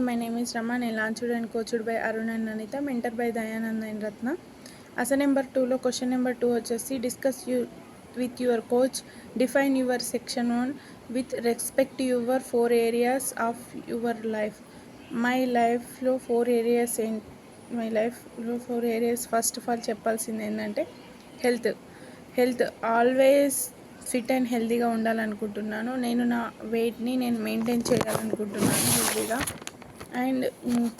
my name is Raman. I launched and coached by Arun and Nanita, mentored by Dayananda and Ratna. As a number 2 lo question number 2 వచ్చేసి discuss you with your coach, define your section 1 with respect to your 4 areas of your life. My life లో 4 areas my life లో 4 areas first of all చెప్పాల్సింది ఏంటంటే health always fit and హెల్తీగా ఉండాలనుకుంటున్నాను. నేను నా వెయిట్ని నేను మెయింటైన్ చేయాలనుకుంటున్నాను హెల్తీగా. అండ్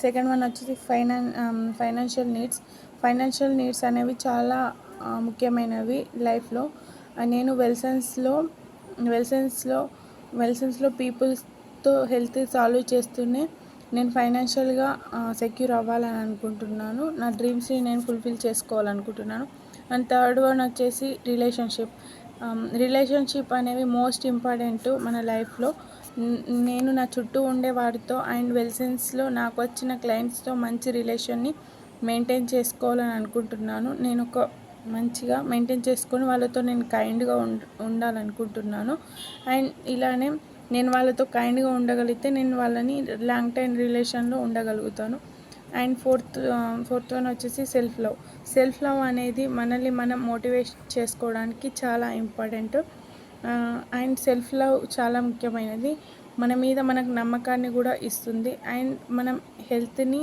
సెకండ్ వన్ వచ్చేసి ఫైనాన్షియల్ నీడ్స్ అనేవి చాలా ముఖ్యమైనవి లైఫ్లో. నేను వెల్సెన్స్లో పీపుల్స్తో హెల్త్ సాల్వ్ చేస్తూనే నేను ఫైనాన్షియల్గా సెక్యూర్ అవ్వాలని అనుకుంటున్నాను. నా డ్రీమ్స్ని నేను ఫుల్ఫిల్ చేసుకోవాలనుకుంటున్నాను. అండ్ థర్డ్ వన్ వచ్చేసి రిలేషన్షిప్ అనేవి మోస్ట్ ఇంపార్టెంట్ మన లైఫ్లో. నేను నా చుట్టూ ఉండే వారితో అండ్ వెల్సెన్స్లో నాకు వచ్చిన క్లయింట్స్తో మంచి రిలేషన్ని మెయింటైన్ చేసుకోవాలని అనుకుంటున్నాను. నేను ఒక మంచిగా మెయింటైన్ చేసుకొని వాళ్ళతో నేను కైండ్గా ఉండాలనుకుంటున్నాను. అండ్ ఇలానే నేను వాళ్ళతో కైండ్గా ఉండగలిగితే నేను వాళ్ళని లాంగ్ టైం రిలేషన్లో ఉండగలుగుతాను. అండ్ ఫోర్త్ వన్ వచ్చేసి సెల్ఫ్ లవ్ అనేది మనల్ని మనం మోటివేట్ చేసుకోవడానికి చాలా ఇంపార్టెంట్. అండ్ సెల్ఫ్ లవ్ చాలా ముఖ్యమైనది. మన మీద మనకు నమ్మకాన్ని కూడా ఇస్తుంది. అండ్ మనం హెల్త్ని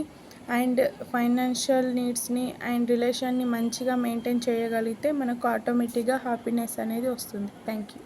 అండ్ ఫైనాన్షియల్ నీడ్స్ని అండ్ రిలేషన్ని మంచిగా మెయింటైన్ చేయగలిగితే మనకు ఆటోమేటిక్గా హ్యాపీనెస్ అనేది వస్తుంది. Thank you.